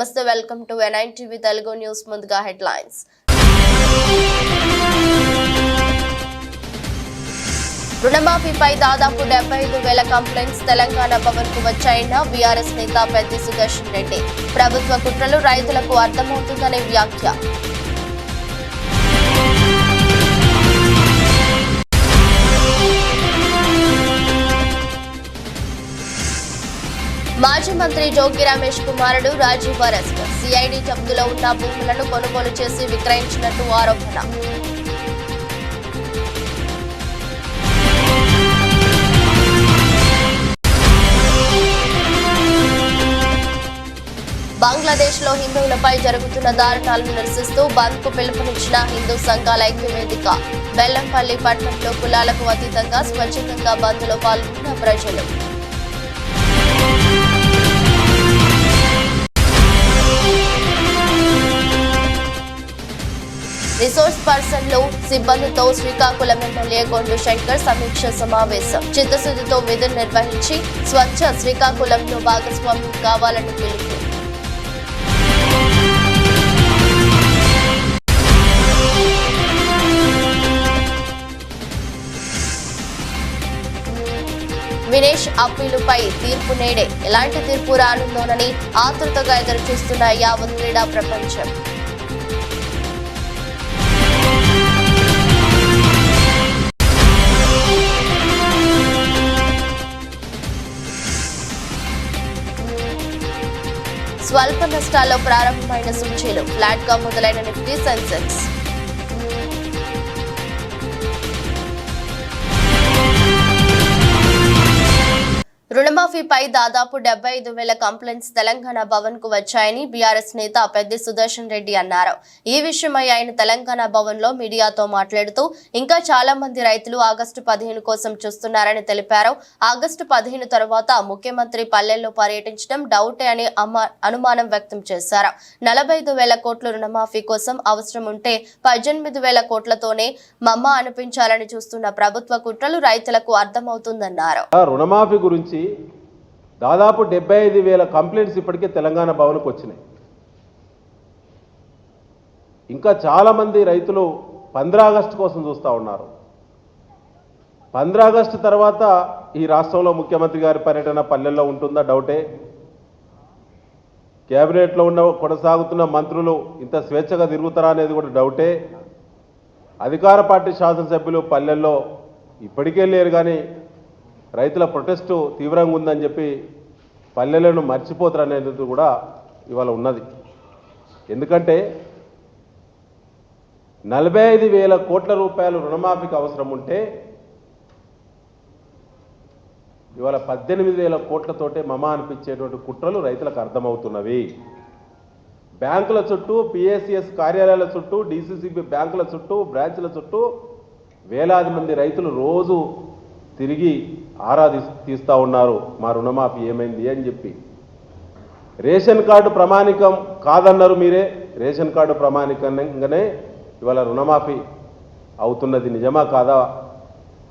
నమస్తే, welcome to N9 TV Telugu news. ముందుగా headlines. రుణమాఫీపై దాదాపు 75,000 కంప్లైంట్స్ తెలంగాణ భవన్ కు వచ్చాయన్న బీఆర్ఎస్ నేత పెద్ది సుదర్శన్ రెడ్డి. ప్రభుత్వ కుట్రలు రైతులకు అర్థమవుతుందనే వ్యాఖ్య. మాజీ మంత్రి జోగి రమేష్ కుమారుడు రాజీవ్ అరెస్ట్. సిఐడి జప్తులో ఉన్న భూములను కొనుగోలు చేసి విక్రయించినట్టు ఆరోపణ. బంగ్లాదేశ్ లో హిందువులపై జరుగుతున్న దారుణాలను నిరసిస్తూ బంద్ కు పిలుపునిచ్చిన హిందూ సంఘాల ఐక్యవేదిక. బెల్లంపల్లి పట్టణంలో కులాలకు అతీతంగా స్వచ్ఛందంగా బంద్ లో పాల్గొన్న ప్రజలు. రిసోర్స్ పర్సన్లు సిబ్బందితో శ్రీకాకుళం ఎమ్మెల్యే గొండు శంకర్ సమీక్ష సమావేశం. చిత్తశుద్ధితో విధులు నిర్వహించి స్వచ్ఛ శ్రీకాకుళంలో భాగస్వామ్యం కావాలని పిలుపు. వినేష్ అప్పీలుపై తీర్పు నేడే. ఎలాంటి తీర్పు రానుందోనని ఆతృతగా ఎదురుచూస్తున్న యావత్ క్రీడా ప్రపంచం. స్వల్ప నష్టాల్లో ప్రారంభమైన సూచీలు. ఫ్లాట్ గా మొదలైన నిఫ్టీ సెన్సెక్స్. రుణమాఫీపై దాదాపు 75,000 కంప్లైంట్స్ తెలంగాణ భవన్ కు వచ్చాయని బీఆర్ఎస్ నేత పెద్ది సుదర్శన్ రెడ్డి అన్నారు. ఈ విషయమై ఆయన తెలంగాణ భవన్ లో మీడియాతో మాట్లాడుతూ ఇంకా చాలా మంది రైతులు ఆగస్టు 15 కోసం చూస్తున్నారని తెలిపారు. ఆగస్టు 15 తర్వాత ముఖ్యమంత్రి పల్లెల్లో పర్యటించడం డౌటే అని అనుమానం వ్యక్తం చేశారు. 45,000 కోట్ల రుణమాఫీ కోసం అవసరం ఉంటే 18,000 కోట్లతోనే మమ్మ అనిపించాలని చూస్తున్న ప్రభుత్వ కుట్రలు రైతులకు అర్థమవుతుందన్నారు. రుణమాఫీ గురించి దాదాపు 75,000 కంప్లైంట్స్ ఇప్పటికే తెలంగాణ భవన్కు వచ్చినాయి. ఇంకా చాలామంది రైతులు 15 ఆగస్టు కోసం చూస్తూ ఉన్నారు. 15 ఆగస్టు తర్వాత ఈ రాష్ట్రంలో ముఖ్యమంత్రి గారి పర్యటన పల్లెల్లో ఉంటుందా డౌటే. కేబినెట్లో కొనసాగుతున్న మంత్రులు ఇంత స్వేచ్ఛగా తిరుగుతారా అనేది కూడా డౌటే. అధికార పార్టీ శాసనసభ్యులు పల్లెల్లో ఇప్పటికే లేరు, కానీ రైతుల ప్రొటెస్టు తీవ్రంగా ఉందని చెప్పి పల్లెలను మర్చిపోతారు అనేది కూడా ఇవాళ ఉన్నది. ఎందుకంటే 45,000 కోట్ల రూపాయలు రుణమాఫీకి అవసరం ఉంటే ఇవాళ 18,000 కోట్లతోటే మమ అనిపించేటువంటి కుట్రలు రైతులకు అర్థమవుతున్నవి. బ్యాంకుల చుట్టూ, పిఎస్సిఎస్ కార్యాలయాల చుట్టూ, డిసిసిబి బ్యాంకుల చుట్టూ, బ్రాంచ్ల చుట్టూ వేలాది మంది రైతులు రోజు తిరిగి ఆరా తీస్తూ ఉన్నారు. మా రుణమాఫీ ఏమైంది అని చెప్పి. రేషన్ కార్డు ప్రమాణికం కాదన్నారు మీరే. రేషన్ కార్డు ప్రమాణికంగానే ఇవాళ రుణమాఫీ అవుతున్నది. నిజమా కాదా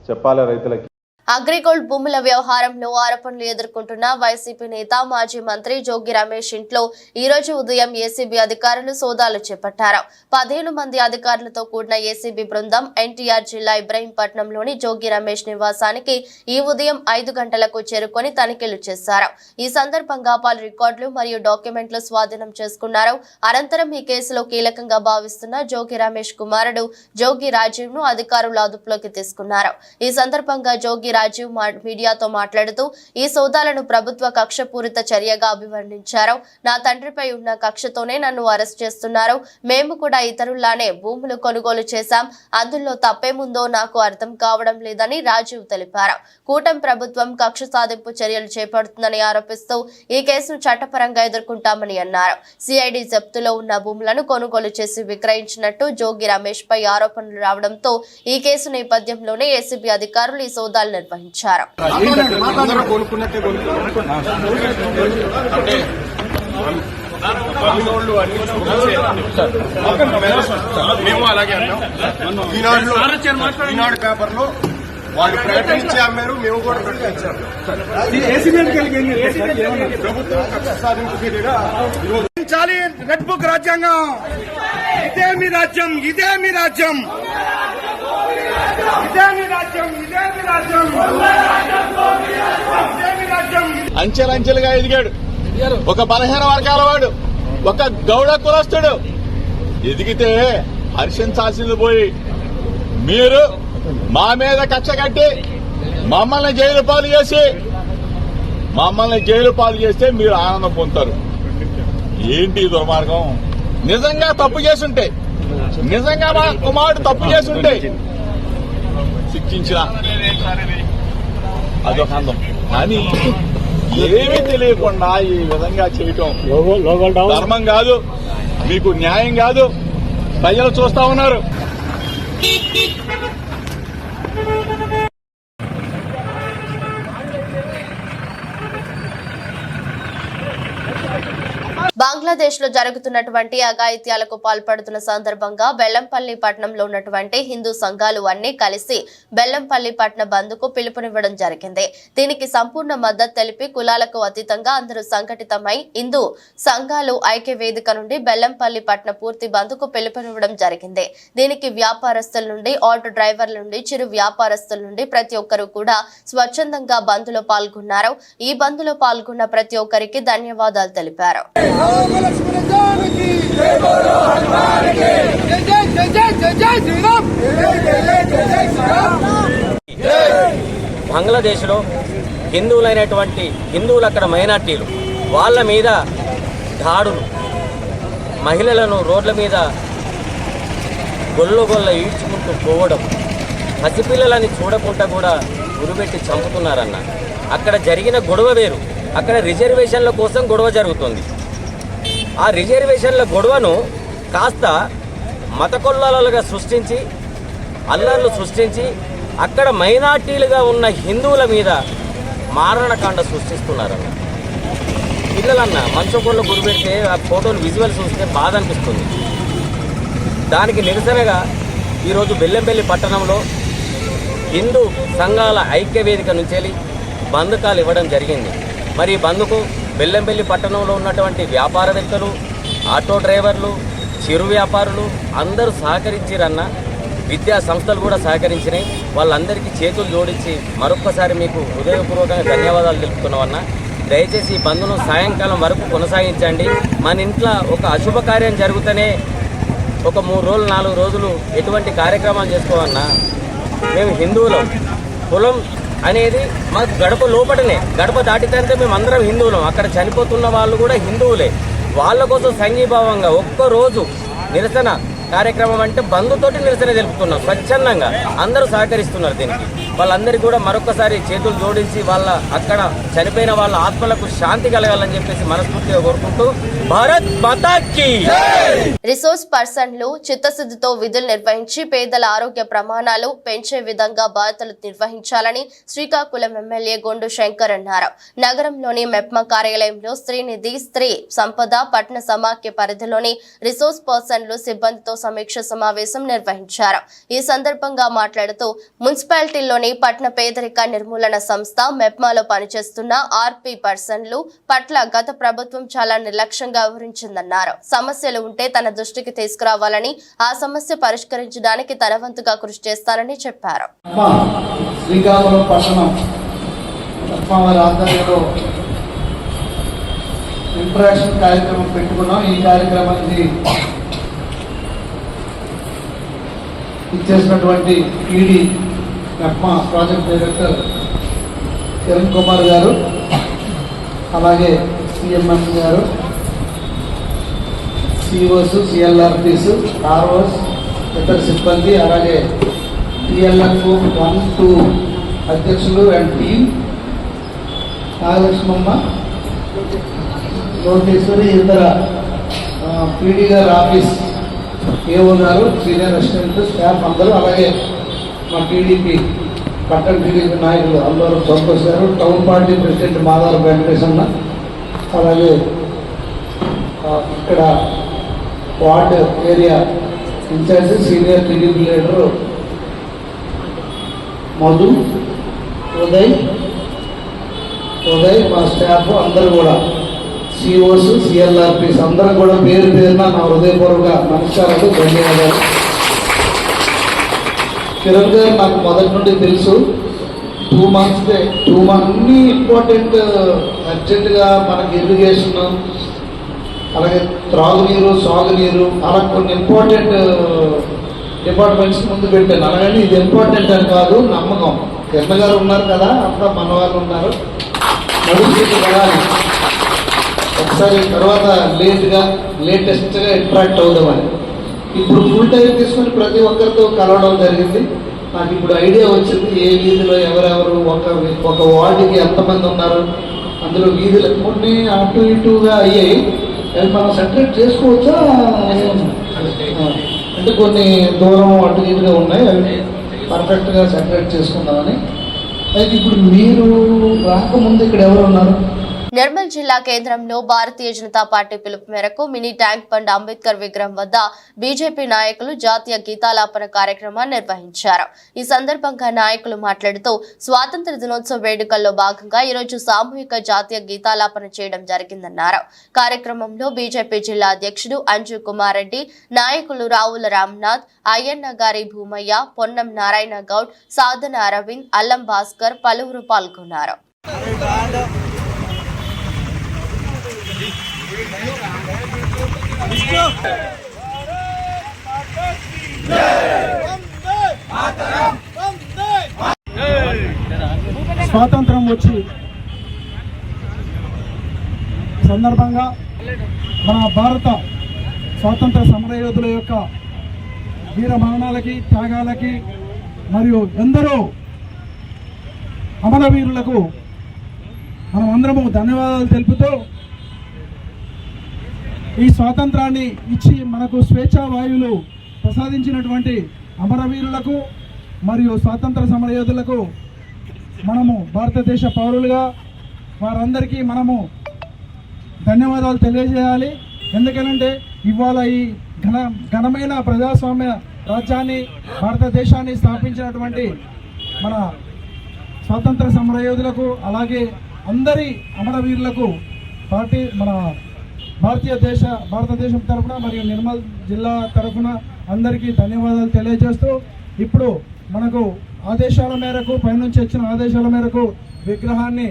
చెప్పాలి రైతులకి. అగ్రిగోల్డ్ భూముల వ్యవహారంలో ఆరోపణలు ఎదుర్కొంటున్న వైసీపీ నేత మాజీ మంత్రి జోగి రమేష్ ఇంట్లో ఈ రోజు ఉదయం ఏసీబీ అధికారులు సోదాలు చేపట్టారు. 15 మంది అధికారులతో కూడిన ఏసీబీ బృందం ఎన్టీఆర్ జిల్లా ఇబ్రహీంపట్నంలోని జోగి రమేష్ నివాసానికి ఈ ఉదయం 5 గంటలకు చేరుకొని తనిఖీలు చేశారు. ఈ సందర్భంగా పలు రికార్డులు మరియు డాక్యుమెంట్లు స్వాధీనం చేసుకున్నారు. అనంతరం ఈ కేసులో కీలకంగా భావిస్తున్న జోగి రమేష్ కుమారుడు జోగి రాజీవ్ ను అధికారులు అదుపులోకి తీసుకున్నారు. ఈ సందర్భంగా జోగి రాజీవ్ మీడియాతో మాట్లాడుతూ ఈ సోదాలను ప్రభుత్వ కక్షపూరిత చర్యగా అభివర్ణించారు. నా తండ్రిపై ఉన్న కక్షతోనే నన్ను అరెస్ట్ చేస్తున్నారు. మేము కూడా ఇతరుల్లానే భూములు కొనుగోలు చేశాం. అందులో తప్పేముందో నాకు అర్థం కావడం లేదని రాజీవ్ తెలిపారు. కూటమి ప్రభుత్వం కక్ష సాధింపు చర్యలు చేపడుతుందని ఆరోపిస్తూ ఈ కేసును చట్టపరంగా ఎదుర్కొంటామని అన్నారు. సిఐడి జప్తులో ఉన్న భూములను కొనుగోలు చేసి విక్రయించినట్టు జోగి రమేష్ పై ఆరోపణలు రావడంతో ఈ కేసు నేపథ్యంలోనే ఏసీబీ అధికారులు ఈ సోదాలు నిర్వహించారు. మేము అలాగే అన్నాం. ఈనాడు పేపర్లో వాళ్ళు ప్రకటించి అమ్మారు, మేము కూడా ప్రకటించాము. ప్రభుత్వం కక్ష సాధింపు చర్యగా రక్షించాలి రెడ్ బుక్ రాజ్యాంగం. ఇదే మీ రాజ్యం, ఇదే మీ రాజ్యం, ఇదే మీ రాజ్యం, ఇదే మీ రాజ్యం, ఇదే మీ రాజ్యం. అంచెలంచెలుగా ఎదిగాడు. ఒక బలహీన వర్గాల వాడు, ఒక గౌడ కులస్తుడు ఎదిగితే హర్షించాల్సింది పోయి మీరు మా మీద కక్ష కట్టి మమ్మల్ని జైలు పాలు చేస్తే మీరు ఆనందం పొందుతారు. ఏంటి దుర్మార్గం? నిజంగా తప్పు చేసుంటే, నిజంగా మా కుమారుడు తప్పు చేసుంటే శిక్షించిన అదొక అందం. కానీ ఏమీ తెలియకుండా ఈ విధంగా చేయటం ధర్మం కాదు, మీకు న్యాయం కాదు. ప్రజలు చూస్తా ఉన్నారు. బంగ్లాదేశ్ లో జరుగుతున్నటువంటి అఘాయిత్యాలకు పాల్పడుతున్న సందర్భంగా బెల్లంపల్లి పట్టణంలో ఉన్నటువంటి హిందూ సంఘాలు అన్ని కలిసి బెల్లంపల్లి పట్టణ బంద్ కు పిలుపునివ్వడం జరిగింది. దీనికి సంపూర్ణ మద్దతు తెలిపి కులాలకు అతీతంగా అందరూ సంఘటితమై హిందూ సంఘాలు ఐక్య వేదిక నుండి బెల్లంపల్లి పట్టణ పూర్తి బంద్ కు పిలుపునివ్వడం జరిగింది. దీనికి వ్యాపారస్తుల నుండి, ఆటో డ్రైవర్ల నుండి, చిరు వ్యాపారస్తుల నుండి ప్రతి ఒక్కరూ కూడా స్వచ్ఛందంగా బంద్ లో పాల్గొన్నారు. ఈ బంద్ లో పాల్గొన్న ప్రతి ఒక్కరికి ధన్యవాదాలు తెలిపారు. బంగ్లాదేశ్ లో హిందువులైనటువంటి హిందువులు అక్కడ మైనార్టీలు వాళ్ళ మీద దాడులు, మహిళలను రోడ్ల మీద గొల్ల ఈడ్చుకుంటూ పోవడం, పసిపిల్లలని చూడకుండా కూడా ఉరిపెట్టి చంపుతున్నారన్న. అక్కడ జరిగిన గొడవ వేరు, అక్కడ రిజర్వేషన్ల కోసం గొడవ జరుగుతుంది. ఆ రిజర్వేషన్ల గొడవను కాస్త మత కొల్లాలుగా సృష్టించి, అల్లర్లు సృష్టించి అక్కడ మైనార్టీలుగా ఉన్న హిందువుల మీద మారణకాండ సృష్టిస్తున్నారన్న. పిల్లలన్న మంచకొండ గురిపెడితే ఆ ఫోటోలు విజువల్ చూస్తే బాధ అనిపిస్తుంది. దానికి నిరసనగా ఈరోజు బెల్లంపల్లి పట్టణంలో హిందూ సంఘాల ఐక్య వేదిక నుంచి బంద్ కాల్ ఇవ్వడం జరిగింది. మరి ఈ బంద్కు బెల్లంపల్లి పట్టణంలో ఉన్నటువంటి వ్యాపారవేత్తలు, ఆటో డ్రైవర్లు, చిరు వ్యాపారులు అందరూ సహకరించారన్న. విద్యా సంస్థలు కూడా సహకరించినాయి. వాళ్ళందరికీ చేతులు జోడించి మరొక్కసారి మీకు హృదయపూర్వకంగా ధన్యవాదాలు తెలుపుతున్నామన్నా. దయచేసి ఈ బంద్ను సాయంకాలం వరకు కొనసాగించండి. మన ఇంట్లో ఒక అశుభకార్యం జరుగుతూనే ఒక 3 రోజులు 4 రోజులు ఎటువంటి కార్యక్రమాలు చేసుకోవన్నా. మేము హిందువులం, కులం అనేది మాకు గడప లోపటనే, గడప దాటితే మేము అందరం హిందువులం. అక్కడ చనిపోతున్న వాళ్ళు కూడా హిందువులే. వాళ్ళ కోసం సంఘీభావంగా ఒక్కరోజు నిరసన కార్యక్రమం అంటే బంధుతోటి నిరసన తెలుపుతున్నాం. స్వచ్ఛందంగా అందరూ సహకరిస్తున్నారు దీనికి. వాళ్ళందరికీ కూడా మరొకసారి చేతులు జోడించి వాళ్ళ అక్కడ చనిపోయిన వాళ్ళ ఆత్మలకు శాంతి కలగాలని చెప్పేసి మనస్ఫూర్తిగా కోరుకుంటూ భారత్ మాతా కీ. రిసోర్స్ పర్సన్లు చిత్తశుద్ధితో విధులు నిర్వహించి పేదల ఆరోగ్య ప్రమాణాలు పెంచే విధంగా బాధ్యతలు నిర్వహించాలని శ్రీకాకుళం ఎమ్మెల్యే గొండు శంకర్ అన్నారు. నగరంలోని మెప్మా కార్యాలయంలో స్త్రీనిధి, స్త్రీ సంపద పట్టణ సమాఖ్య పరిధిలోని రిసోర్స్ పర్సన్లు సిబ్బందితో సమీక్ష సమావేశం నిర్వహించారు. ఈ సందర్భంగా మాట్లాడుతూ మున్సిపాలిటీలోని పట్టణ పేదరిక నిర్మూలన సంస్థ మెప్మాలో పనిచేస్తున్న ఆర్పీ పర్సన్లు పట్ల గత ప్రభుత్వం చాలా నిర్లక్ష్యంగా వ్యవహరించిందన్నారు. సమస్యలు ఉంటే తన దృష్టికి తీసుకురావాలని, ఆ సమస్య పరిష్కరించడానికి తన వంతుగా కృషి చేస్తానని చెప్పారు. శ్రీకాకుళం పట్టణం వారి ఆధ్వర్యంలో ఇంట్రాక్షన్ కార్యక్రమం పెట్టుకున్నాం. ఈ కార్యక్రమానికి ఇచ్చేసినటువంటి ED MEPMA project director Kiran Kumar గారు, అలాగే సిఎంఎస్ గారు, సిఓస్, సిఎల్ఆర్టీస్, ఆర్ఓస్, ఇతర సిబ్బంది, అలాగే టిఎల్ఎఫ్ 1, 2 అధ్యక్షులు అండ్ టీమ్, నాగలక్ష్మమ్మ, లోకేశ్వరి, ఇతర పీడీ గారు ఆఫీస్ ఏఓ గారు, సీనియర్ అసిస్టెంట్ స్టాఫ్ అందరూ, అలాగే మా టీడీపీ పట్టణ టీడీపీ నాయకులు అందరూ సంతోష్ గారు, టౌన్ పార్టీ ప్రెసిడెంట్ మాదార వెంకటేశన్న, అలాగే ఇక్కడ ward area in charge senior TDP leader Madhu, Uday, మా స్టాఫ్ అందరూ కూడా సిఓస్, సిఎల్ఆర్పిస్ అందరూ కూడా పేరు పేరున నా హృదయపూర్వక నమస్కారాలు, ధన్యవాదాలు. కిరణ్ గారు నాకు మొదటి నుండి తెలుసు. 2 months అన్ని ఇంపార్టెంట్ అర్జెంటుగా మనకి ఇరిగేషన్, అలాగే త్రాగునీరు, సాగునీరు, అలా కొన్ని ఇంపార్టెంట్ డిపార్ట్మెంట్స్ ముందు పెట్టాను. అలాగని ఇది ఇంపార్టెంట్ అని కాదు, నమ్మకం. కిరణ్ గారు ఉన్నారు కదా, అంతా మన వాళ్ళు ఉన్నారు, నడుస్తుంది కదా. ఒకసారి తర్వాత లేటెస్ట్గా ఇంట్రాక్ట్ అవుదామని ఇప్పుడు ఫుల్ టైం తీసుకుని ప్రతి ఒక్కరితో కలవడం జరిగింది. నాకు ఇప్పుడు ఐడియా వచ్చింది ఏ వీధిలో ఎవరెవరు, ఒక వార్డుకి ఎంతమంది ఉన్నారు, అందులో వీధులు కొన్ని అటు ఇటుగా అయ్యాయి. అవి మనం సెపరేట్ చేసుకోవచ్చా అంటే కొన్ని దూరం అటు ఇటుగా ఉన్నాయి, అవి పర్ఫెక్ట్గా సెపరేట్ చేసుకుందామని. అయితే ఇప్పుడు మీరు రాకముందు ఇక్కడ ఎవరు ఉన్నారు? నిర్మల్ జిల్లా కేంద్రంలో భారతీయ జనతా పార్టీ పిలుపు మేరకు మినీ ట్యాంక్ బండ్ అంబేద్కర్ విగ్రహం వద్ద బీజేపీ నాయకులు జాతీయ గీతాలాపన కార్యక్రమాన్ని నిర్వహించారు. ఈ సందర్భంగా నాయకులు మాట్లాడుతూ స్వాతంత్ర దినోత్సవ వేడుకల్లో భాగంగా ఈరోజు సామూహిక జాతీయ గీతాలాపన చేయడం జరిగిందన్నారు. కార్యక్రమంలో బీజేపీ జిల్లా అధ్యక్షుడు అంజు కుమార్ రెడ్డి, నాయకులు రావుల రామ్నాథ్, అయ్యన్న గారి భూమయ్య, పొన్నం నారాయణ గౌడ్, సాధన అరవింద్, అల్లం భాస్కర్ పలువురు పాల్గొన్నారు. స్వాతంత్రం వచ్చి సందర్భంగా మన భారత స్వాతంత్ర సమరయోధుల యొక్క వీర మరణాలకి, త్యాగాలకి మరియు ఎందరో అమరవీరులకు మనం అందరము ధన్యవాదాలు తెలుపుతూ ఈ స్వాతంత్రాన్ని ఇచ్చి మనకు స్వేచ్ఛా వాయువులు ప్రసాదించినటువంటి అమరవీరులకు మరియు స్వాతంత్ర సమరయోధులకు మనము భారతదేశ పౌరులుగా వారందరికీ మనము ధన్యవాదాలు తెలియజేయాలి. ఎందుకనంటే ఇవాళ ఈ ఘనమైన ప్రజాస్వామ్య రాజ్యాన్ని, భారతదేశాన్ని స్థాపించినటువంటి మన స్వాతంత్ర సమరయోధులకు, అలాగే అందరి అమరవీరులకు మన భారతదేశం తరఫున మరియు నిర్మల్ జిల్లా తరఫున అందరికీ ధన్యవాదాలు తెలియజేస్తూ, ఇప్పుడు మనకు ఆదేశాల మేరకు, పైనుంచి వచ్చిన ఆదేశాల మేరకు విగ్రహాన్ని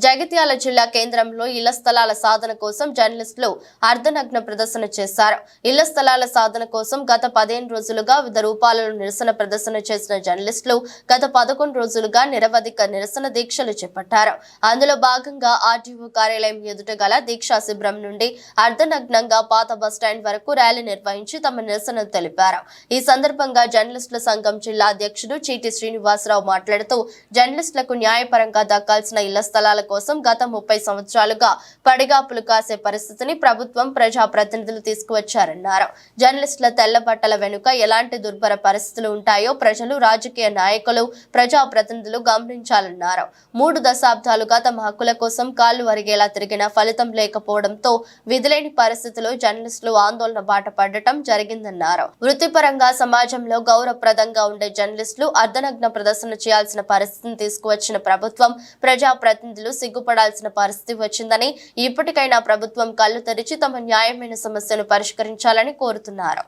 జగిత్యాల జిల్లా కేంద్రంలో ఇళ్ల స్థలాల సాధన కోసం జర్నలిస్టులు అర్ధనగ్న ప్రదర్శన చేశారు. ఇళ్ల స్థలాల సాధన కోసం గత 15 రోజులుగా వివిధ రూపాలలో నిరసన ప్రదర్శన చేసిన జర్నలిస్టులు గత 11 రోజులుగా నిరవధిక నిరసన దీక్షలు చేపట్టారు. అందులో భాగంగా ఆర్టీఓ కార్యాలయం ఎదుట గల దీక్షా శిబిరం నుండి అర్ధనగ్నంగా పాత బస్టాండ్ వరకు ర్యాలీ నిర్వహించి తమ నిరసనలు తెలిపారు. ఈ సందర్భంగా జర్నలిస్టుల సంఘం జిల్లా అధ్యక్షుడు చీటి శ్రీనివాసరావు మాట్లాడుతూ, జర్నలిస్టులకు న్యాయపరంగా దక్కాల్సిన ఇళ్ల స్థలాల కోసం గత 30 సంవత్సరాలుగా పడిగాపులు కాసే పరిస్థితిని ప్రభుత్వం, ప్రజాప్రతినిధులు తీసుకువచ్చారన్నారు. జర్నలిస్టుల తెల్ల బట్టల వెనుక ఎలాంటి దుర్భర పరిస్థితులు ఉంటాయో ప్రజలు, రాజకీయ నాయకులు, ప్రజాప్రతినిధులు గమనించాలన్నారు. 3 దశాబ్దాలుగా తమ హక్కుల కోసం కాళ్లు అరిగేలా తిరిగిన ఫలితం లేకపోవడంతో విధులేని పరిస్థితిలో జర్నలిస్టులు ఆందోళన బాట పడటం జరిగిందన్నారు. వృత్తిపరంగా సమాజంలో గౌరవప్రదంగా ఉండే జర్నలిస్టులు అర్ధనగ్న ప్రదర్శన చేయాల్సిన పరిస్థితిని తీసుకువచ్చిన ప్రభుత్వం, ప్రజాప్రతినిధులు సిగ్గుపడాల్సిన పరిస్థితి వచ్చిందని, ఇప్పటికైనా ప్రభుత్వం కళ్ళు తెరిచి తమ న్యాయమైన సమస్యను పరిష్కరించాలని కోరుతున్నారు.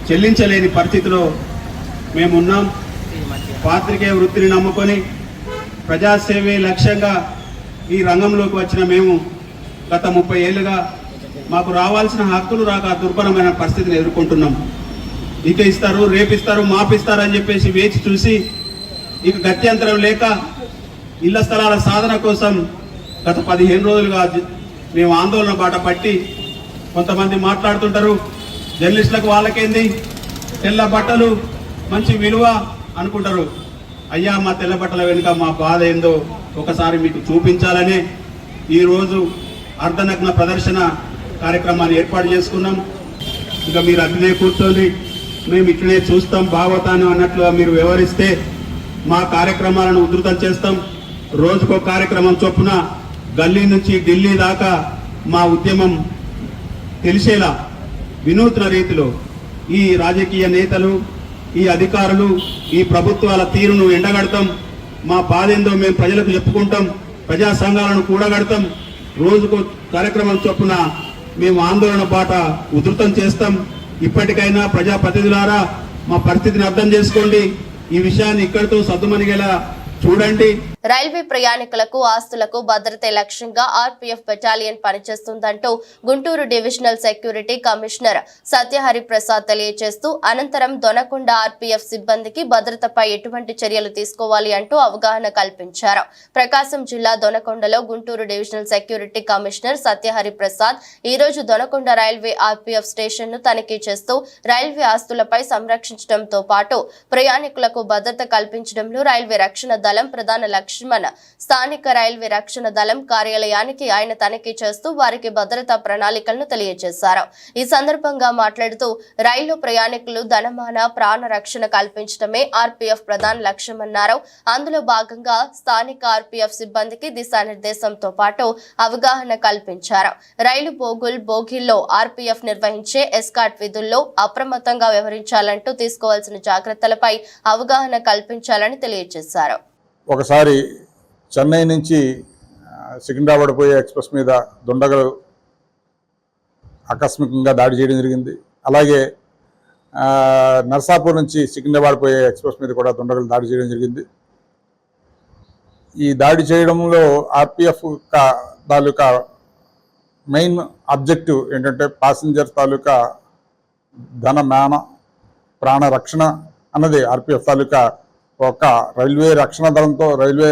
చెల్లించలేని పరిస్థితిలో మేమున్నాం. పాత్రికేయ వృత్తిని నమ్ముకొని ప్రజాసేవే లక్ష్యంగా ఈ రంగంలోకి వచ్చిన మేము గత 30 ఏళ్లుగా మాకు రావాల్సిన హక్కులు రాక దుర్భరమైన పరిస్థితిని ఎదుర్కొంటున్నాం. ఇక ఇస్తారు, రేపిస్తారు, మాపిస్తారు అని చెప్పేసి వేచి చూసి ఇక గత్యంతరం లేక ఇళ్ల స్థలాల సాధన కోసం గత 15 రోజులుగా మేము ఆందోళన బాట పట్టి, కొంతమంది మాట్లాడుతుంటారు జర్నలిస్టులకు వాళ్ళకేంది, తెల్ల బట్టలు మంచి విలువ అనుకుంటారు. అయ్యా, మా తెల్ల బట్టల వెనుక మా బాధ ఏందో ఒకసారి మీకు చూపించాలనే ఈరోజు అర్ధనగ్న ప్రదర్శన కార్యక్రమాన్ని ఏర్పాటు చేసుకున్నాం. ఇక మీరు అట్లనే కూర్చొని మేము ఇట్లనే చూస్తాం, భాగవతాన్ని అన్నట్లుగా మీరు వ్యవహరిస్తే మా కార్యక్రమాలను ఉధృతం చేస్తాం. రోజుకో కార్యక్రమం చొప్పున గల్లీ నుంచి ఢిల్లీ దాకా మా ఉద్యమం తెలిసేలా వినూత్న రీతిలో ఈ రాజకీయ నేతలు, ఈ అధికారులు, ఈ ప్రభుత్వాల తీరును ఎండగడతాం. మా బాధ ఏందో మేము ప్రజలకు చెప్పుకుంటాం, ప్రజా సంఘాలను కూడగడతాం. రోజుకు కార్యక్రమం చొప్పున మేము ఆందోళన బాట ఉధృతం చేస్తాం. ఇప్పటికైనా ప్రజాప్రతినిధులారా మా పరిస్థితిని అర్థం చేసుకోండి. ఈ విషయాన్ని ఇక్కడితో సద్దుమణిగేలా చూడండి. రైల్వే ప్రయాణికులకు ఆస్తులకు భద్రతే లక్ష్యంగా ఆర్పీఎఫ్ బెటాలియన్ పనిచేస్తుందంటూ Guntur divisional security commissioner Satyahari Prasad తెలియజేస్తూ అనంతరం దొనకొండ ఆర్పీఎఫ్ సిబ్బందికి భద్రతపై ఎటువంటి చర్యలు తీసుకోవాలి అంటూ అవగాహన కల్పించారు. ప్రకాశం జిల్లా దొనకొండలో Guntur divisional security commissioner Satyahari Prasad ఈ రోజు దొనకొండ రైల్వే ఆర్పీఎఫ్ స్టేషన్ ను తనిఖీ చేస్తూ రైల్వే ఆస్తులపై సంరక్షించడంతో పాటు ప్రయాణికులకు భద్రత కల్పించడంలో రైల్వే రక్షణ దళం ప్రధాన లక్ష్యమని స్థానిక రైల్వే రక్షణ దళం కార్యాలయానికి ఆయన తనిఖీ చేస్తూ వారికి భద్రతా ప్రణాళికలను తెలియజేశారు. ఈ సందర్భంగా మాట్లాడుతూ రైలు ప్రయాణికులు ధనమాన ప్రాణ రక్షణ కల్పించడమే ఆర్పీఎఫ్ ప్రధాన లక్ష్యమన్నారు. అందులో భాగంగా స్థానిక ఆర్పీఎఫ్ సిబ్బందికి దిశానిర్దేశంతో పాటు అవగాహన కల్పించారు. రైలు బోగీల్లో ఆర్పీఎఫ్ నిర్వహించే ఎస్కాట్ విధుల్లో అప్రమత్తంగా వ్యవహరించాలంటూ తీసుకోవాల్సిన జాగ్రత్తలపై అవగాహన కల్పించాలని తెలియజేశారు. ఒకసారి చెన్నై నుంచి సికింద్రాబాద్ పోయే ఎక్స్ప్రెస్ మీద దుండగలు ఆకస్మికంగా దాడి చేయడం జరిగింది. అలాగే నర్సాపూర్ నుంచి సికింద్రాబాద్ పోయే ఎక్స్ప్రెస్ మీద కూడా దుండగలు దాడి చేయడం జరిగింది. ఈ దాడి చేయడంలో ఆర్పీఎఫ్ తాలూకా మెయిన్ ఆబ్జెక్టివ్ ఏంటంటే ప్యాసింజర్ తాలూకా ధనమాన ప్రాణ రక్షణ అన్నది ఆర్పీఎఫ్ తాలూకా ఒక రైల్వే రక్షణ దళంతో రైల్వే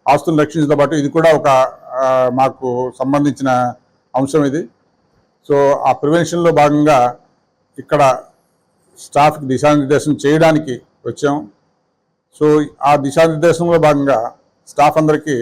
ఆస్తులను రక్షించడంతో పాటు ఇది కూడా ఒక మాకు సంబంధించిన అంశం ఇది. సో ఆ ప్రివెన్షన్లో భాగంగా ఇక్కడ స్టాఫ్కి దిశానిర్దేశం చేయడానికి వచ్చాం. సో ఆ దిశానిర్దేశంలో భాగంగా స్టాఫ్ అందరికీ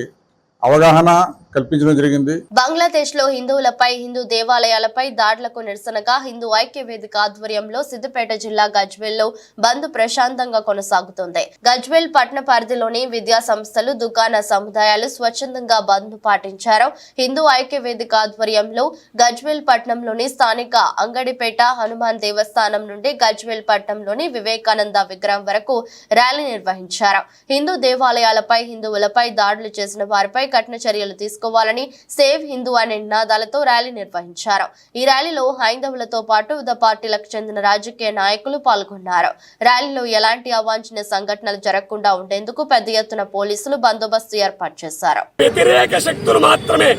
అవగాహన కల్పించడం జరిగింది. బంగ్లాదేశ్ లో హిందువులపై హిందూ దేవాలయాలపై దాడులకు నిరసనగా హిందూ ఐక్య వేదిక ఆధ్వర్యంలో సిద్దిపేట జిల్లా గజ్వేల్లో బంద్ ప్రశాంతంగా కొనసాగుతోంది. గజ్వేల్ పట్టణ పరిధిలోని విద్యా సంస్థలు, దుకాణ సముదాయాలు స్వచ్ఛందంగా బంద్ పాటించారు. హిందూ ఐక్య వేదిక ఆధ్వర్యంలో గజ్వేల్ పట్టణంలోని స్థానిక అంగడిపేట హనుమాన్ దేవస్థానం నుండి గజ్వేల్ పట్టణంలోని వివేకానంద విగ్రహం వరకు ర్యాలీ నిర్వహించారు. హిందూ దేవాలయాలపై హిందువులపై దాడులు చేసిన వారిపై కఠిన చర్యలు తీసుకోవాలని సేవ్ హిందూ అనే నినాదాలతో ర్యాలీ నిర్వహించారు. ఈ ర్యాలీలో హైందవులతో పాటు వివిధ పార్టీలకు చెందిన రాజకీయ నాయకులు పాల్గొన్నారు. ర్యాలీలో ఎలాంటి అవాంఛనీయ సంఘటనలు జరగకుండా ఉండేందుకు పెద్ద ఎత్తున పోలీసులు బందోబస్తు ఏర్పాటు చేశారు. వ్యతిరేక శక్తులు మాత్రమే,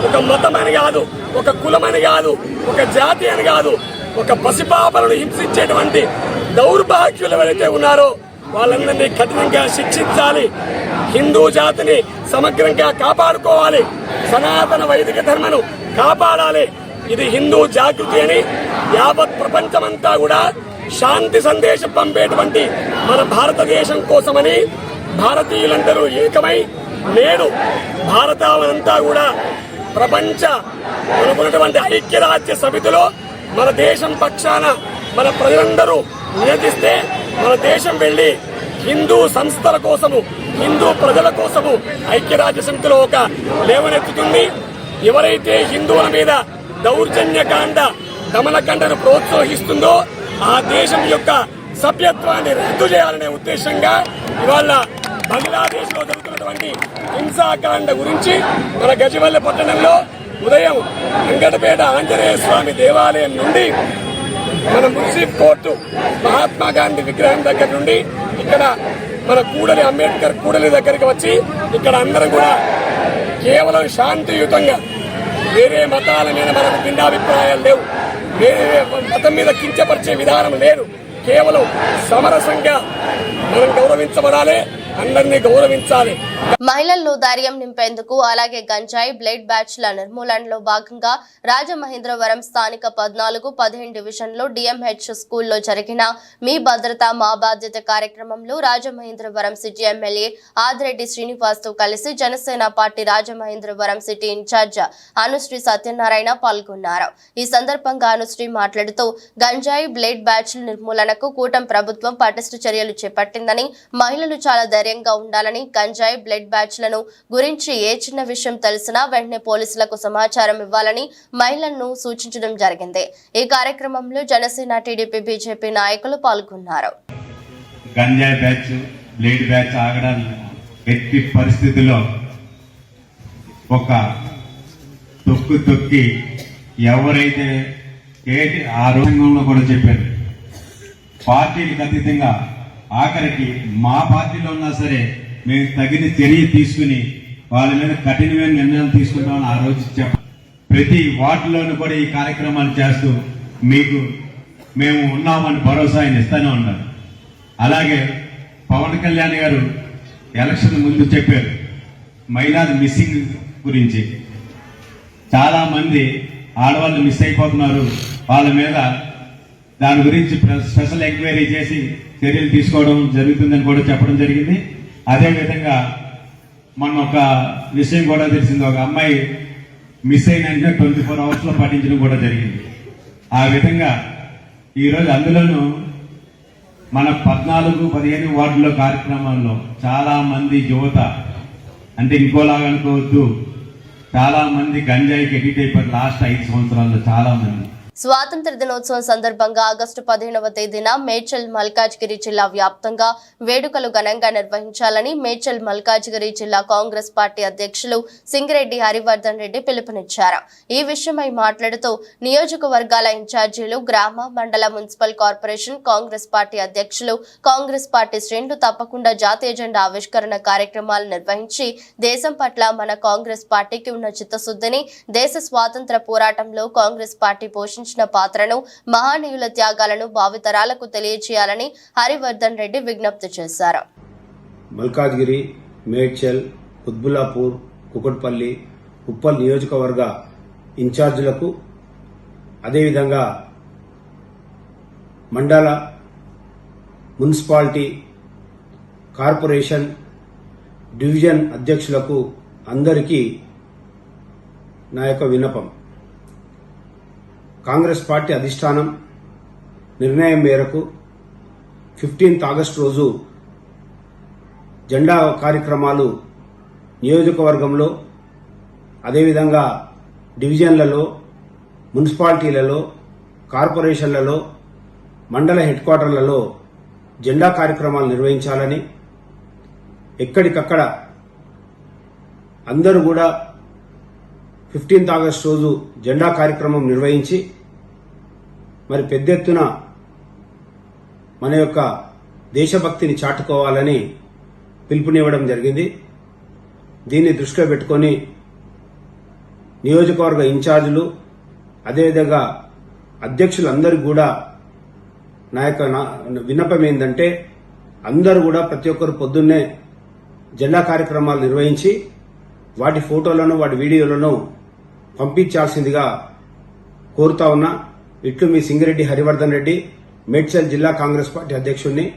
ఒక మతం అని కాదు, ఒక కులం అని కాదు, ఒక జాతి అని కాదు, ఒక పసిపాపలను హింసించేటువంటి దౌర్భాగ్యులు ఎవరైతే ఉన్నారో వాళ్ళందరినీ కఠినంగా శిక్షించాలి. హిందూ జాతిని సమగ్రంగా కాపాడుకోవాలి. సనాతన వైదిక ధర్మను కాపాడాలి. ఇది హిందూ జాగృతి అని యావత్ ప్రపంచమంతా కూడా శాంతి సందేశం పంపేటువంటి మన భారతదేశం కోసమని భారతీయులందరూ ఏకమై నేడు భారతావనంతా కూడా ప్రపంచ అనుకున్నటువంటి ఐక్యరాజ్య సమితిలో మన దేశం పక్షాన మన ప్రజలందరూ నిలదీస్తే మన దేశం వెళ్లి హిందూ సంస్థల కోసము, హిందూ ప్రజల కోసము ఐక్యరాజ్య సమితిలో ఒక లేవనెత్తుతుంది. ఎవరైతే హిందువుల మీద దౌర్జన్యకాండ, దమనకాండను ప్రోత్సహిస్తుందో ఆ దేశం యొక్క సభ్యత్వాన్ని రద్దు చేయాలనే ఉద్దేశంగా ఇవాళ బంగ్లాదేశ్ లో జరుగుతున్నటువంటి హింసాకాండ గురించి మన గజవల్లి పట్టణంలో ఉదయం వెంకటపేట ఆంజనేయ స్వామి దేవాలయం నుండి మన మున్సిపల్ కోర్టు మహాత్మా గాంధీ విగ్రహం దగ్గర నుండి ఇక్కడ మన కూడలి అంబేద్కర్ కూడలి దగ్గరికి వచ్చి ఇక్కడ అందరం కూడా కేవలం శాంతియుతంగా, వేరే మతాల మీద మనకు భిన్నాభిప్రాయాలు లేవు, వేరే మతం మీద కించపరిచే విధానం లేదు. కేవలం సమరసంగా మనం గౌరవించబడాలి, అందరినీ గౌరవించాలి. మహిళల్లో ధైర్యం నింపేందుకు అలాగే గంజాయి బ్లేడ్ బ్యాచ్ల నిర్మూలనలో భాగంగా రాజమహేంద్రవరం స్థానిక 14-15 డివిజన్లో డిఎంహెచ్ స్కూల్లో జరిగిన మీ భద్రత మా బాధ్యత కార్యక్రమంలో రాజమహేంద్రవరం సిటీ ఎమ్మెల్యే ఆదిరెడ్డి శ్రీనివాస్ తో కలిసి Janasena party Rajamahendravaram city in charge Anusri Satyanarayana పాల్గొన్నారు. ఈ సందర్భంగా అనుశ్రీ మాట్లాడుతూ గంజాయి బ్లేడ్ బ్యాచ్ల నిర్మూలనకు కూటమి ప్రభుత్వం పటిష్ట చర్యలు చేపట్టిందని, మహిళలు చాలా ధైర్యంగా ఉండాలని, గంజాయి బ్లేడ్ బ్యాచ్లను గురించి ఏ చిన్న విషయం తెలిసినా వెంటనే పోలీసులకు సమాచారం ఇవ్వాలని మహిళలను సూచించడం జరిగింది. ఈ కార్యక్రమంలో జనసేన, టీడీపీ, బీజేపీ నాయకులు పాల్గొన్నారు. గంజాయి బ్యాచ్, బ్లేడ్ బ్యాచ్ ఆగడానికి ఎట్టి పరిస్థితుల్లో ఒక తొక్కి ఎవరైతే ఆ రంగంలో కూడా చెప్పారు, పార్టీలకు అతీతంగా ఆఖరికి మా పార్టీలో ఉన్నా సరే మేము తగిన చర్య తీసుకుని వాళ్ళ మీద కఠినమైన నిర్ణయాలు తీసుకుంటామని ఆ రోజు చెప్పారు. ప్రతి వార్డులోనూ కూడా ఈ కార్యక్రమాలు చేస్తూ మీకు మేము ఉన్నామని భరోసా ఆయన ఇస్తూనే ఉన్నారు. అలాగే పవన్ కళ్యాణ్ గారు ఎలక్షన్ ముందు చెప్పారు మహిళల మిస్సింగ్ గురించి. చాలా మంది ఆడవాళ్ళు మిస్ అయిపోతున్నారు, వాళ్ళ మీద దాని గురించి స్పెషల్ ఎంక్వైరీ చేసి చర్యలు తీసుకోవడం జరుగుతుందని కూడా చెప్పడం జరిగింది. అదేవిధంగా మొన్న ఒక విషయం కూడా తెలిసింది, ఒక అమ్మాయి మిస్ అయిన 24 అవర్స్లో పాటించడం కూడా జరిగింది. ఆ విధంగా ఈరోజు అందులోనూ మన 14-15 వార్డుల కార్యక్రమాల్లో చాలా మంది యువత, అంటే ఇంకోలాగా అనుకోవద్దు, చాలా మంది గంజాయికి ఎడిట్ అయిపోయారు లాస్ట్ 5 సంవత్సరాల్లో చాలా మంది. స్వాతంత్ర దినోత్సవం సందర్భంగా ఆగస్టు 15వ తేదీన మేడ్చల్ మల్కాజ్గిరి జిల్లా వ్యాప్తంగా వేడుకలు ఘనంగా నిర్వహించాలని మేడ్చల్ మల్కాజ్గిరి జిల్లా కాంగ్రెస్ పార్టీ అధ్యక్షులు సింగిరెడ్డి హరివర్ధన్ రెడ్డి పిలుపునిచ్చారు. ఈ విషయమై మాట్లాడుతూ నియోజకవర్గాల ఇన్ఛార్జీలు, గ్రామ, మండల, మున్సిపల్ కార్పొరేషన్ కాంగ్రెస్ పార్టీ అధ్యక్షులు, కాంగ్రెస్ పార్టీ శ్రేణులు తప్పకుండా జాతీయ జెండా ఆవిష్కరణ కార్యక్రమాలు నిర్వహించి దేశం పట్ల మన కాంగ్రెస్ పార్టీకి ఉన్న చిత్తశుద్ధిని, దేశ స్వాతంత్ర పోరాటంలో కాంగ్రెస్ పార్టీ పోషించిన పాత్రను, మహానీయుల త్యాగాలను భావితరాలకు తెలియజేయాలని హరివర్ధన్ రెడ్డి విజ్ఞప్తి చేశారు. మల్కాజ్గిరి, మేడ్చల్, కుత్బుల్లాపూర్, కుకట్పల్లి, ఉప్పల్ నియోజకవర్గ ఇన్ఛార్జీలకు, అదేవిధంగా మండల, మున్సిపాలిటీ, కార్పొరేషన్, డివిజన్ అధ్యక్షులకు అందరికీ నా యొక్క విన్నపం. కాంగ్రెస్ పార్టీ అధిష్టానం నిర్ణయం మేరకు 15th ఆగస్టు రోజు జెండా కార్యక్రమాలు నియోజకవర్గంలో, అదేవిధంగా డివిజన్లలో, మున్సిపాలిటీలలో, కార్పొరేషన్లలో, మండల హెడ్ క్వార్టర్లలో జెండా కార్యక్రమాలు నిర్వహించాలని, ఎక్కడికక్కడ అందరూ కూడా 15th ఆగస్టు రోజు జెండా కార్యక్రమం నిర్వహించి మరి పెద్ద ఎత్తున మన యొక్క దేశభక్తిని చాటుకోవాలని పిలుపునివ్వడం జరిగింది. దీన్ని దృష్టిలో పెట్టుకొని నియోజకవర్గ ఇన్ఛార్జీలు, అదేవిధంగా అధ్యక్షులందరూ కూడా నా యొక్క విన్నపం ఏంటంటే అందరూ కూడా ప్రతి ఒక్కరు పొద్దున్నే జెండా కార్యక్రమాలు నిర్వహించి వాటి ఫోటోలను, వాటి వీడియోలను పంపించాల్సిందిగా కోరుతా ఉన్నా. ఇట్లు మీ సింగిరెడ్డి హరివర్ధన్ రెడ్డి, మేడ్చల్ జిల్లా కాంగ్రెస్ పార్టీ అధ్యక్షుడిని.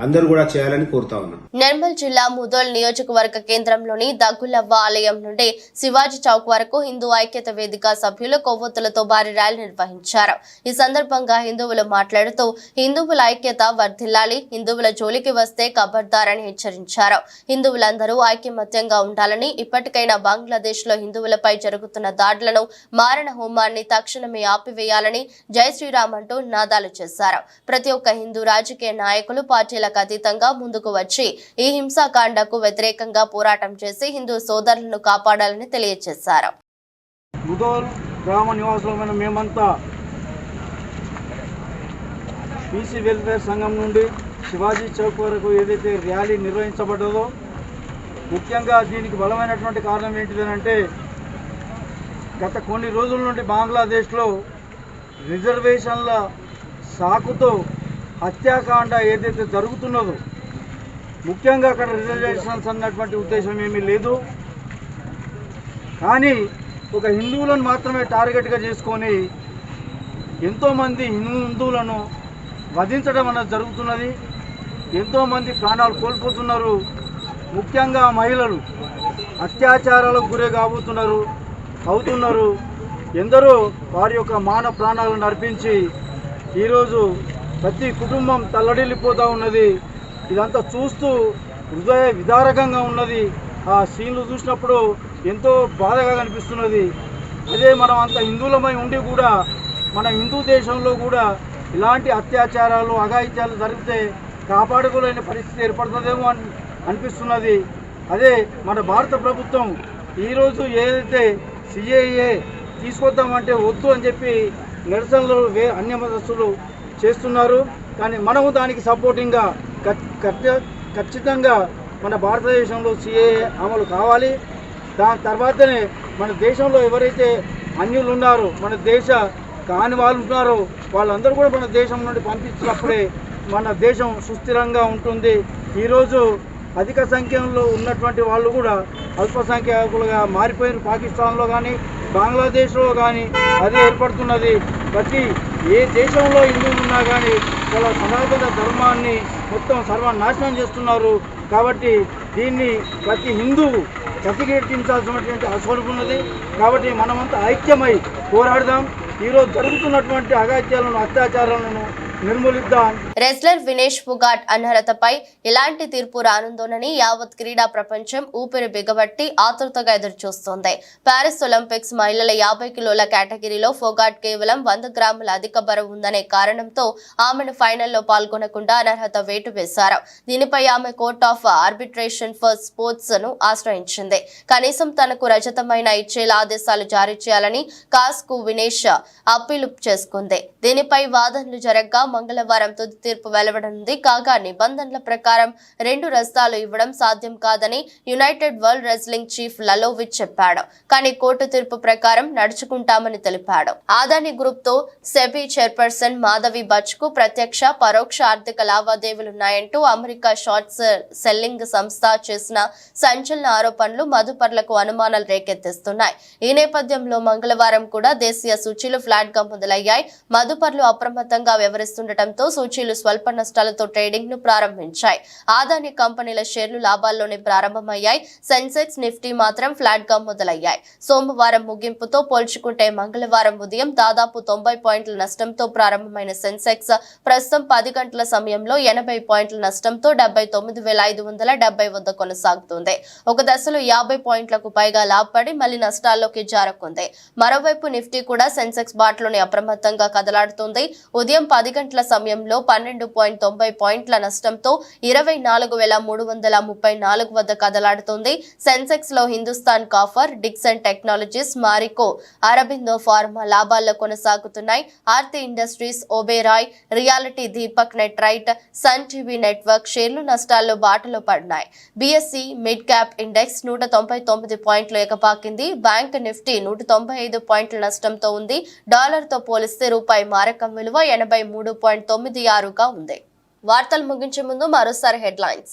అందరూ కూడా చేయాలని కోరుతా ఉన్నాం. నిర్మల్ జిల్లా ముదోల్ నియోజకవర్గ కేంద్రంలోని దగ్గులవ్వ ఆలయం నుండి శివాజీ చౌక్ వరకు హిందూ ఐక్యత వేదిక సభ్యులు కొవ్వొత్తులతో భారీ ర్యాలీ నిర్వహించారు. ఈ సందర్భంగా హిందువులు మాట్లాడుతూ హిందువుల ఐక్యత వర్ధిల్లాలి, హిందువుల జోలికి వస్తే ఖబర్దారని హెచ్చరించారు. హిందువులందరూ ఐకమత్యంగా ఉండాలని, ఇప్పటికైనా బంగ్లాదేశ్ లో హిందువులపై జరుగుతున్న దాడులను, మారణ హోమాన్ని తక్షణమే ఆపివేయాలని జై శ్రీరామ్ అంటూ నినాదాలు చేశారు. ప్రతి ఒక్క హిందూ రాజకీయ నాయకులు పార్టీల అతీతంగా ముందుకు వచ్చి ఈ హింసాకాండకు వ్యతిరేకంగా పోరాటం చేసి హిందూ సోదరులను కాపాడాలని తెలియజేశారు. ముదోల్ గ్రామ నివాసులమైన మేమంతా బీసీ వెల్ఫేర్ సంఘం నుండి శివాజీ చౌక్ వరకు ఏదైతే ర్యాలీ నిర్వహించబడ్డదో, ముఖ్యంగా దీనికి బలమైనటువంటి కారణం ఏంటిదనంటే గత కొన్ని రోజుల నుండి బంగ్లాదేశ్లో రిజర్వేషన్ల సాకుతో హత్యాకాండ ఏదైతే జరుగుతున్నదో, ముఖ్యంగా అక్కడ రిజర్వేషన్స్ అన్నటువంటి ఉద్దేశం ఏమీ లేదు, కానీ ఒక హిందువులను మాత్రమే టార్గెట్గా చేసుకొని ఎంతోమంది హిందువులను వధించడం అన్నది జరుగుతున్నది. ఎంతోమంది ప్రాణాలు కోల్పోతున్నారు. ముఖ్యంగా మహిళలు అత్యాచారాలకు గురి అవుతున్నారు. ఎందరో వారి యొక్క మాన ప్రాణాలను అర్పించి ఈరోజు ప్రతి కుటుంబం తల్లడిల్లిపోతూ ఉన్నది. ఇదంతా చూస్తూ హృదయ విదారకంగా ఉన్నది. ఆ సీన్లు చూసినప్పుడు ఎంతో బాధగా కనిపిస్తున్నది. అదే మనం అంత హిందువులమై ఉండి కూడా మన హిందూ దేశంలో కూడా ఇలాంటి అత్యాచారాలు, అఘాయిత్యాలు జరిగితే కాపాడుకోలేని పరిస్థితి ఏర్పడుతుందేమో అనిపిస్తున్నది. అదే మన భారత ప్రభుత్వం ఈరోజు ఏదైతే సిఏఏ తీసుకొద్దామంటే వద్దు అని చెప్పి నిరసనలు అన్య మతస్థులు చేస్తున్నారు. కానీ మనము దానికి సపోర్టింగ్గా ఖచ్చితంగా మన భారతదేశంలో సిఏఏ అమలు కావాలి. దాని తర్వాతనే మన దేశంలో ఎవరైతే అన్యులు ఉన్నారో, మన దేశ కాని వాళ్ళు ఉన్నారో వాళ్ళందరూ కూడా మన దేశం నుండి పంపించినప్పుడే మన దేశం సుస్థిరంగా ఉంటుంది. ఈరోజు అధిక సంఖ్యలో ఉన్నటువంటి వాళ్ళు కూడా అల్పసంఖ్యాకులుగా మారిపోయిన పాకిస్తాన్లో కానీ బంగ్లాదేశ్లో కానీ అది ఏర్పడుతున్నది. ప్రతి ఏ దేశంలో హిందువులు ఉన్నా కానీ వాళ్ళ సనాతన ధర్మాన్ని మొత్తం సర్వనాశనం చేస్తున్నారు. కాబట్టి దీన్ని ప్రతి హిందువు ప్రతిఘటించాల్సినటువంటి అవసరం ఉన్నది. కాబట్టి మనమంతా ఐక్యమై పోరాడదాం. ఈరోజు జరుగుతున్నటువంటి అగాత్యాలను అత్యాచారాలను నిర్మూలిద్దాం. రెస్లర్ వినేష్ ఫోగాట్ అనర్హతపై ఎలాంటి తీర్పు రానుందోనని యావత్ క్రీడా ప్రపంచం ఊపిరి బిగబట్టి ఆతృతగా ఎదురుచూస్తోంది. ప్యారిస్ ఒలింపిక్స్ మహిళల 50 కిలోల కేటగిరీలో ఫోగాట్ కేవలం 100 గ్రాముల అధిక బరువు ఉందనే కారణంతో ఆమెను ఫైనల్లో పాల్గొనకుండా అనర్హత వేటు వేశారు. దీనిపై ఆమె court of arbitration for sports ను ఆశ్రయించింది. కనీసం తనకు రజతమైన ఇచ్చేలా ఆదేశాలు జారీ చేయాలని కాస్ కు వినేష్ అప్పీలు చేసుకుంది. దీనిపై వాదనలు జరగగా మంగళవారం తుది తీర్పు వెలువడనుంది. కాగా నిబంధనల ప్రకారం 2 రజతాలు ఇవ్వడం సాధ్యం కాదని యునైటెడ్ వరల్డ్ రెజ్లింగ్ చీఫ్ లలోవిచ్ చెప్పాడు. కానీ కోర్టు తీర్పు ప్రకారం నడుచుకుంటామని తెలిపాడు. ఆదాని గ్రూప్ తో సెబీ చైర్పర్సన్ మాధవి బచ్ కు ప్రత్యక్ష పరోక్ష ఆర్థిక లావాదేవీలున్నాయంటూ అమెరికా షార్ట్ సెల్లింగ్ సంస్థ చేసిన సంచలన ఆరోపణలు మదుపర్లకు అనుమానాలు రేకెత్తిస్తున్నాయి. ఈ నేపథ్యంలో మంగళవారం కూడా దేశీయ సూచీలు ఫ్లాట్ గా మొదలయ్యాయి. మదుపర్లు అప్రమత్తంగా వ్యవహరిస్తుండటంతో సూచీలు స్వల్ప నష్టాలతో ట్రేడింగ్ ను ప్రారంభించాయి. ఆదాని కంపెనీల షేర్లు లాభాల్లోనే ప్రారంభమయ్యాయి. సెన్సెక్స్ నిఫ్టీ మాత్రం ఫ్లాట్ గా మొదలయ్యాయి. సోమవారం ముగింపుతో పోల్చుకుంటే మంగళవారం ఉదయం దాదాపు 90 పాయింట్ల నష్టంతో ప్రారంభమైన సెన్సెక్స్ ప్రస్తుతం 10 గంటల సమయంలో 80 పాయింట్ల నష్టంతో 79,570 వద్ద కొనసాగుతుంది. ఒక దశలో 50 పాయింట్లకు పైగా లాభపడి మళ్లీ నష్టాల్లోకి జారుకుంది. మరోవైపు నిఫ్టీ కూడా సెన్సెక్స్ బాట్లోనే అప్రమత్తంగా కదలాడుతుంది. ఉదయం 10 గంటల సమయంలో 12.90 పాయింట్ల నష్టంతో 24,334 వద్ద కదలాడుతుంది. సెన్సెక్స్ లో Hindustan Copper, Dixon Technologies, Marico, Aurobindo pharma లాభాల్లో కొనసాగుతున్నాయి. Aarti industries, Oberoi, realty, Deepak nitrite, Sun TV network షేర్లు నష్టాల్లో బాటలో పడినాయి. బీఎస్సీ మిడ్ క్యాప్ ఇండెక్స్ 199 పాయింట్లు ఎగపాకింది. బ్యాంక్ నిఫ్టీ 195 పాయింట్ల నష్టంతో ఉంది. డాలర్ తో పోలిస్తే రూపాయి మారకం విలువ 83.96గా ఉంది. వార్తలు ముగించే ముందు మరోసారి హెడ్లైన్స్.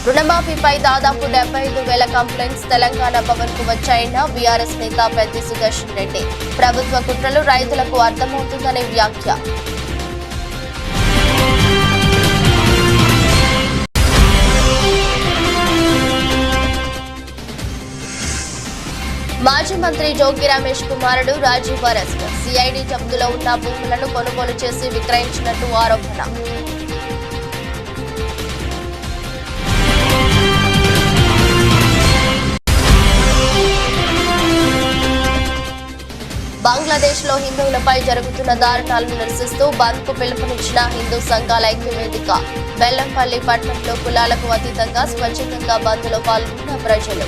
రుణమాఫీపై దాదాపు 75,000 కంప్లైంట్స్ తెలంగాణ భవన్ కు వచ్చాయన్న బీఆర్ఎస్ నేత పెద్ది సుదర్శన్ రెడ్డి. ప్రభుత్వ కుట్రలు రైతులకు అర్థమవుతుందనే వ్యాఖ్య. మాజీ మంత్రి జోగి రమేష్ కుమారుడు రాజీవ్ అరెస్ట్. సిఐడి జప్తులో ఉన్న భూములను కొనుగోలు చేసి విక్రయించినట్టు ఆరోపణ. బంగ్లాదేశ్ లో హిందువులపై జరుగుతున్న దారుణాలను నిరసిస్తూ బంద్ కు పిలుపునిచ్చిన హిందూ సంఘాల ఐక్యవేదిక. బెల్లంపల్లి పట్టణంలో కులాలకు అతీతంగా స్వచ్ఛందంగా బంద్ లో పాల్గొన్న ప్రజలు.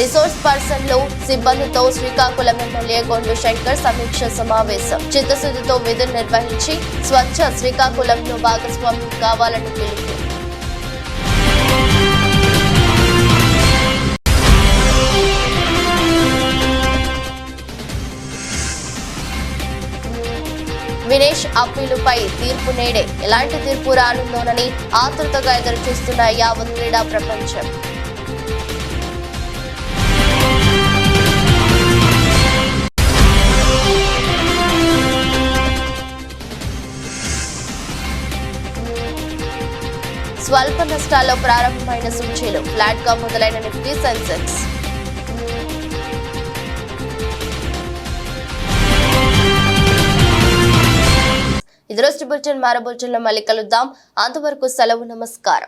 రిసోర్స్ పర్సన్లు సిబ్బందితో శ్రీకాకుళం ఎమ్మెల్యే గొండు శంకర్ సమీక్ష సమావేశం. చిత్తశుద్ధితో విధులు నిర్వహించి స్వచ్ఛ శ్రీకాకుళంలో భాగస్వామ్యం కావాలని పిలుపు. వినేష్ అప్పీలుపై తీర్పు నేడే. ఎలాంటి తీర్పు రానుందోనని ఆతృతగా ఎదురుచూస్తున్న యావత్ క్రీడా ప్రపంచం. స్వల్ప నష్టాల్లో ప్రారంభమైన సూచీలు ఫ్లాట్ గా మొదలైన నిఫ్టీ, సెన్సెక్స్. ఇది రోజు బులెటిన్. మరో బులెటిన్లో మళ్ళీ కలుద్దాం. అంతవరకు సెలవు. నమస్కారం.